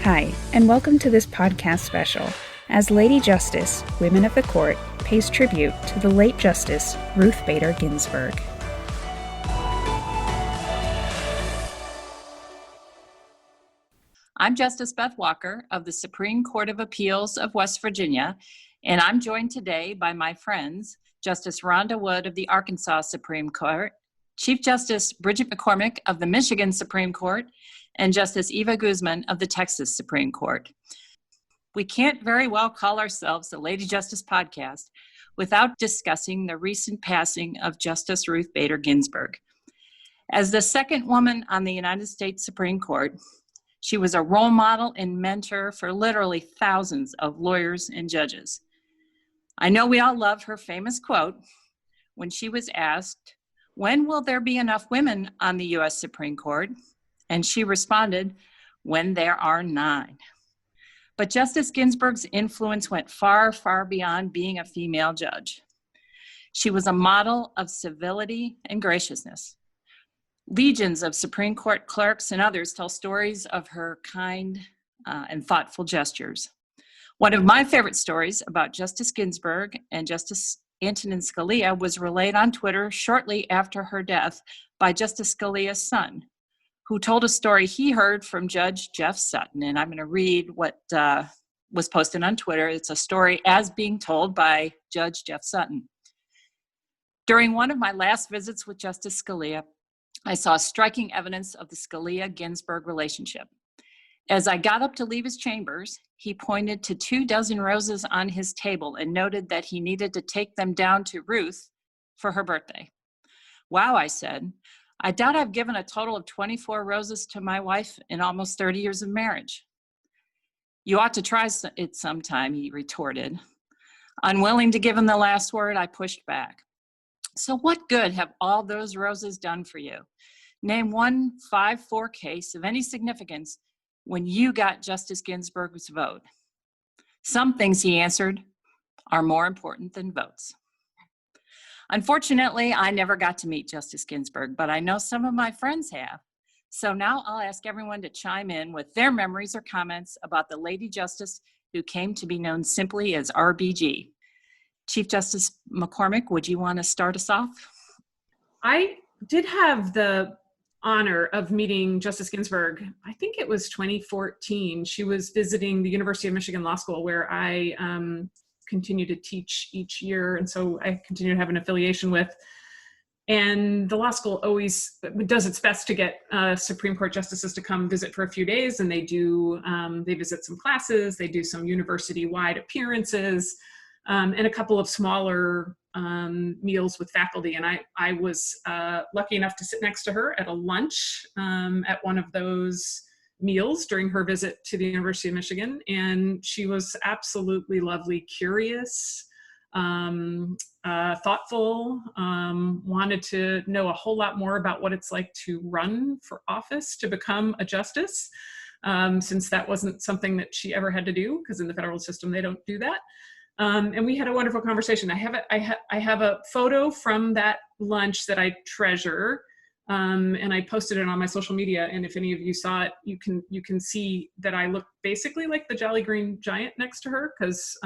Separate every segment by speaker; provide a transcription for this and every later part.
Speaker 1: Hi, and welcome to this podcast special, as Lady Justice, Women of the Court, pays tribute to the late Justice Ruth Bader Ginsburg.
Speaker 2: I'm Justice Beth Walker of the Supreme Court of Appeals of West Virginia, and I'm joined today by my friends, Justice Rhonda Wood of the Arkansas Supreme Court, Chief Justice Bridget McCormick of the Michigan Supreme Court, and Justice Eva Guzman of the Texas Supreme Court. We can't very well call ourselves the Lady Justice Podcast without discussing the recent passing of Justice Ruth Bader Ginsburg. As the second woman on the United States Supreme Court, she was a role model and mentor for literally thousands of lawyers and judges. I know we all love her famous quote when she was asked, "When will there be enough women on the U.S. Supreme Court?" And she responded, "When there are 9. But Justice Ginsburg's influence went far, far beyond being a female judge. She was a model of civility and graciousness. Legions of Supreme Court clerks and others tell stories of her kind and thoughtful gestures. One of my favorite stories about Justice Ginsburg and Justice Antonin Scalia was relayed on Twitter shortly after her death by Justice Scalia's son, who told a story he heard from Judge Jeff Sutton. And I'm going to read what was posted on Twitter. It's a story as being told by Judge Jeff Sutton. During one of my last visits with Justice Scalia, I saw striking evidence of the Scalia-Ginsburg relationship. As I got up to leave his chambers, he pointed to 24 roses on his table and noted that he needed to take them down to Ruth for her birthday. "Wow," I said. "I doubt I've given a total of 24 roses to my wife in almost 30 years of marriage." "You ought to try it sometime," he retorted. Unwilling to give him the last word, I pushed back. "So what good have all those roses done for you? Name one 5-4 case of any significance when you got Justice Ginsburg's vote." "Some things," he answered, "are more important than votes." Unfortunately, I never got to meet Justice Ginsburg, but I know some of my friends have. So now I'll ask everyone to chime in with their memories or comments about the Lady Justice who came to be known simply as RBG. Chief Justice McCormick, would you want to start us off?
Speaker 3: I did have the honor of meeting Justice Ginsburg. I think it was 2014. She was visiting the University of Michigan Law School, where I continue to teach each year. And so I continue to have an affiliation with. And the law school always does its best to get Supreme Court justices to come visit for a few days. And they do, they visit some classes, they do some university-wide appearances, and a couple of smaller meals with faculty. And I was lucky enough to sit next to her at a lunch at one of those meals during her visit to the University of Michigan. And she was absolutely lovely, curious, thoughtful, wanted to know a whole lot more about what it's like to run for office, to become a justice, since that wasn't something that she ever had to do, because in the federal system, they don't do that. And we had a wonderful conversation. I have a photo from that lunch that I treasure, and I posted it on my social media. And if any of you saw it, you can see that I look basically like the Jolly Green Giant next to her, because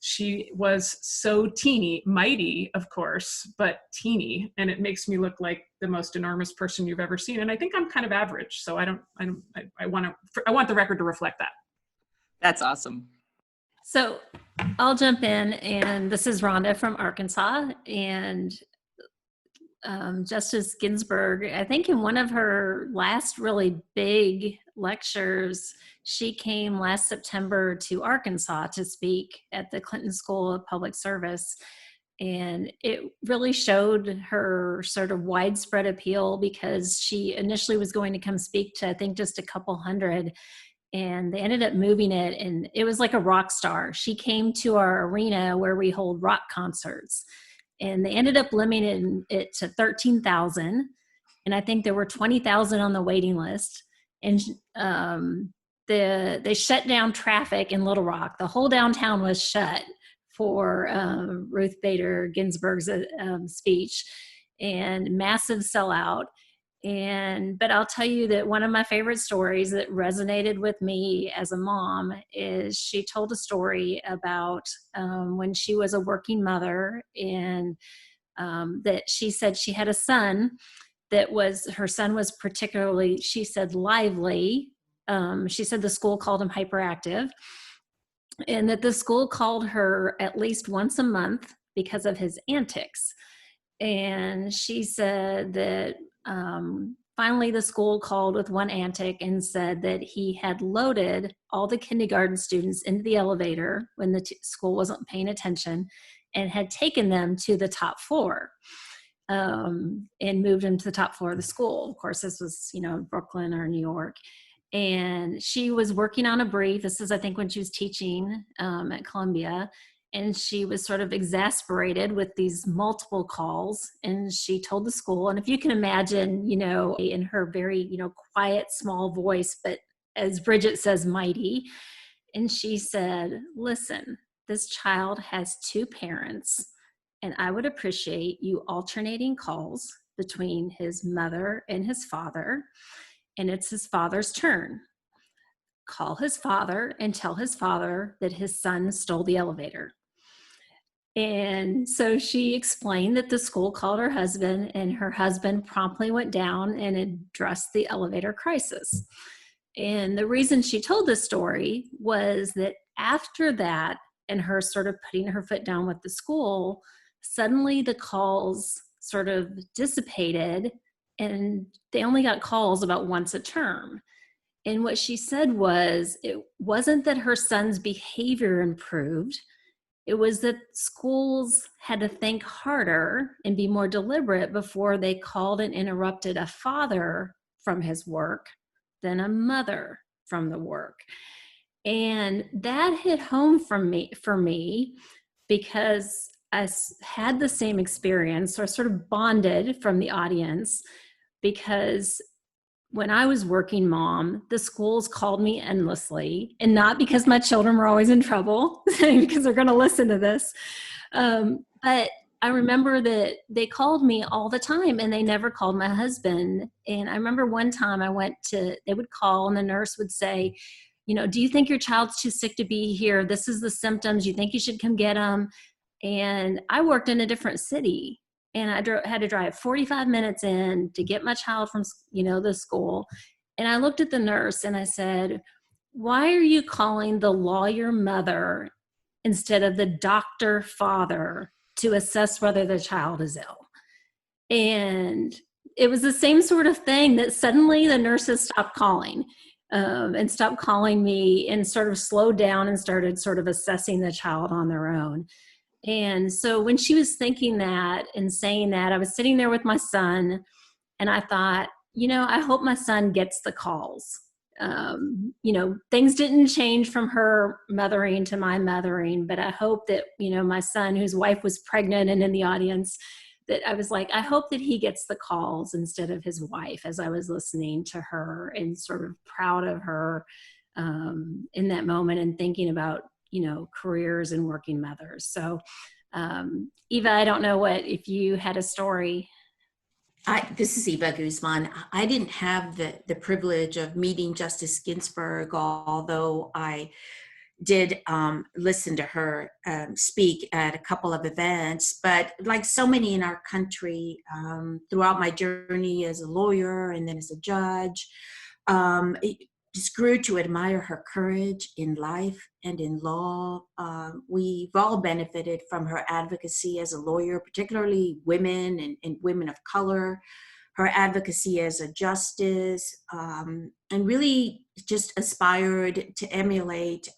Speaker 3: she was so teeny, mighty, of course, but teeny, and it makes me look like the most enormous person you've ever seen. And I think I'm kind of average, so I want the record to reflect that.
Speaker 2: That's awesome.
Speaker 4: So I'll jump in, and this is Rhonda from Arkansas, and Justice Ginsburg, I think in one of her last really big lectures, she came last September to Arkansas to speak at the Clinton School of Public Service. And it really showed her sort of widespread appeal, because she initially was going to come speak to, I think, just a couple hundred. And they ended up moving it, and it was like a rock star. She came to our arena where we hold rock concerts, and they ended up limiting it to 13,000. And I think there were 20,000 on the waiting list. And they shut down traffic in Little Rock. The whole downtown was shut for Ruth Bader Ginsburg's speech, and massive sellout. But I'll tell you that one of my favorite stories that resonated with me as a mom is she told a story about when she was a working mother, and that she said she had a son her son was particularly, she said, lively. She said the school called him hyperactive, and that the school called her at least once a month because of his antics. And she said that finally the school called with one antic and said that he had loaded all the kindergarten students into the elevator when the school wasn't paying attention, and had taken them to the top floor, and moved them to the top floor of the school. Of course, this was, Brooklyn or New York. And she was working on a brief. This is, I think, when she was teaching at Columbia. And she was sort of exasperated with these multiple calls. And she told the school, and if you can imagine, in her very, quiet, small voice, but as Bridget says, mighty. And she said, listen, this child has two parents, and I would appreciate you alternating calls between his mother and his father. And it's his father's turn. Call his father and tell his father that his son stole the elevator. And so she explained that the school called her husband, and her husband promptly went down and addressed the elevator crisis. And the reason she told this story was that after that, and her sort of putting her foot down with the school, suddenly the calls sort of dissipated, and they only got calls about once a term. And what she said was, it wasn't that her son's behavior improved. It was that schools had to think harder and be more deliberate before they called and interrupted a father from his work than a mother from the work. And that hit home for me because I had the same experience, or sort of bonded from the audience, because when I was working mom, the schools called me endlessly, and not because my children were always in trouble, because they're going to listen to this. But I remember that they called me all the time, and they never called my husband. And I remember one time they would call, and the nurse would say, do you think your child's too sick to be here? This is the symptoms. You think you should come get them? And I worked in a different city, and I had to drive 45 minutes in to get my child from, the school. And I looked at the nurse and I said, why are you calling the lawyer mother instead of the doctor father to assess whether the child is ill? And it was the same sort of thing, that suddenly the nurses stopped calling. And stopped calling me, and sort of slowed down and started sort of assessing the child on their own. And so when she was thinking that and saying that, I was sitting there with my son, and I thought, I hope my son gets the calls. Things didn't change from her mothering to my mothering, but I hope that, my son, whose wife was pregnant and in the audience, that I was like, I hope that he gets the calls instead of his wife, as I was listening to her and sort of proud of her in that moment, and thinking about, careers and working mothers. So, Eva, I don't know if you had a story.
Speaker 5: This is Eva Guzman. I didn't have the privilege of meeting Justice Ginsburg, although I did listen to her speak at a couple of events. But like so many in our country, throughout my journey as a lawyer and then as a judge, just grew to admire her courage in life and in law. We've all benefited from her advocacy as a lawyer, particularly women and women of color, her advocacy as a justice, and really just aspired to emulate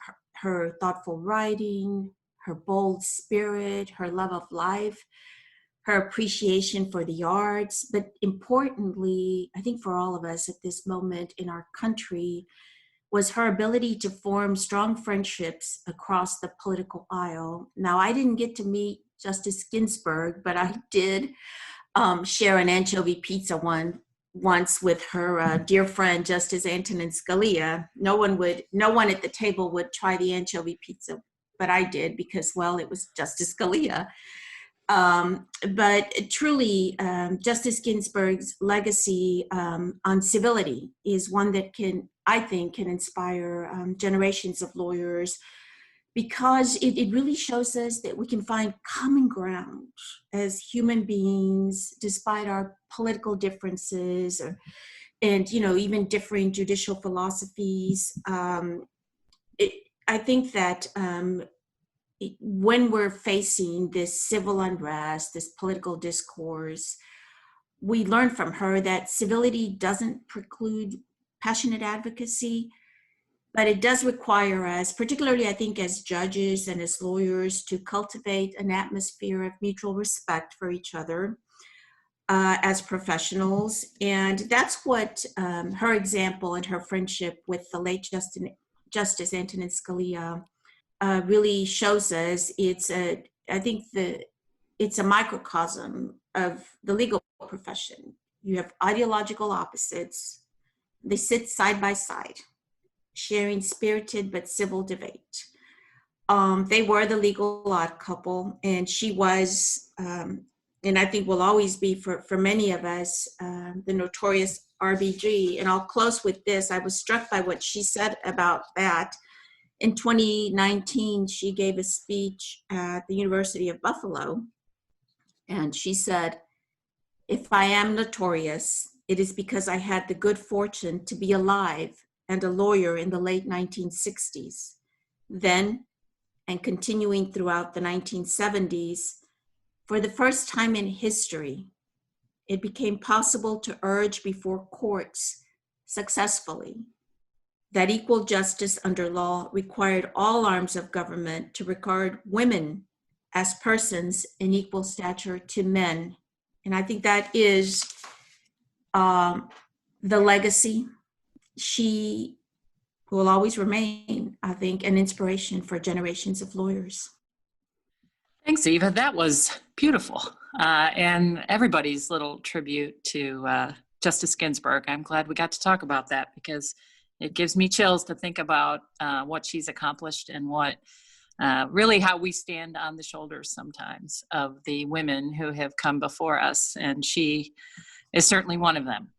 Speaker 5: her thoughtful writing, her bold spirit, her love of life, her appreciation for the arts, but importantly, I think for all of us at this moment in our country, was her ability to form strong friendships across the political aisle. Now, I didn't get to meet Justice Ginsburg, but I did share an anchovy pizza once with her dear friend, Justice Antonin Scalia. No one at the table would try the anchovy pizza, but I did because, well, it was Justice Scalia. But truly, Justice Ginsburg's legacy on civility is one that I think, can inspire generations of lawyers, because it really shows us that we can find common ground as human beings, despite our political differences, and even differing judicial philosophies. I think that when we're facing this civil unrest, this political discourse, we learn from her that civility doesn't preclude passionate advocacy, but it does require us, particularly I think as judges and as lawyers, to cultivate an atmosphere of mutual respect for each other as professionals. And that's what her example and her friendship with the late Justice Antonin Scalia really shows us. I think it's a microcosm of the legal profession. You have ideological opposites. They sit side by side, sharing spirited but civil debate. They were the legal odd couple, and she was, and I think will always be for many of us, the notorious RBG. And I'll close with this. I was struck by what she said about that. In 2019, she gave a speech at the University of Buffalo, and she said, "If I am notorious, it is because I had the good fortune to be alive and a lawyer in the late 1960s. Then, and continuing throughout the 1970s, for the first time in history, it became possible to urge before courts successfully that equal justice under law required all arms of government to regard women as persons in equal stature to men." And I think that is the legacy. She will always remain, I think, an inspiration for generations of lawyers.
Speaker 2: Thanks, Eva. That was beautiful. And everybody's little tribute to Justice Ginsburg. I'm glad we got to talk about that, because it gives me chills to think about what she's accomplished and what really how we stand on the shoulders sometimes of the women who have come before us. And she is certainly one of them.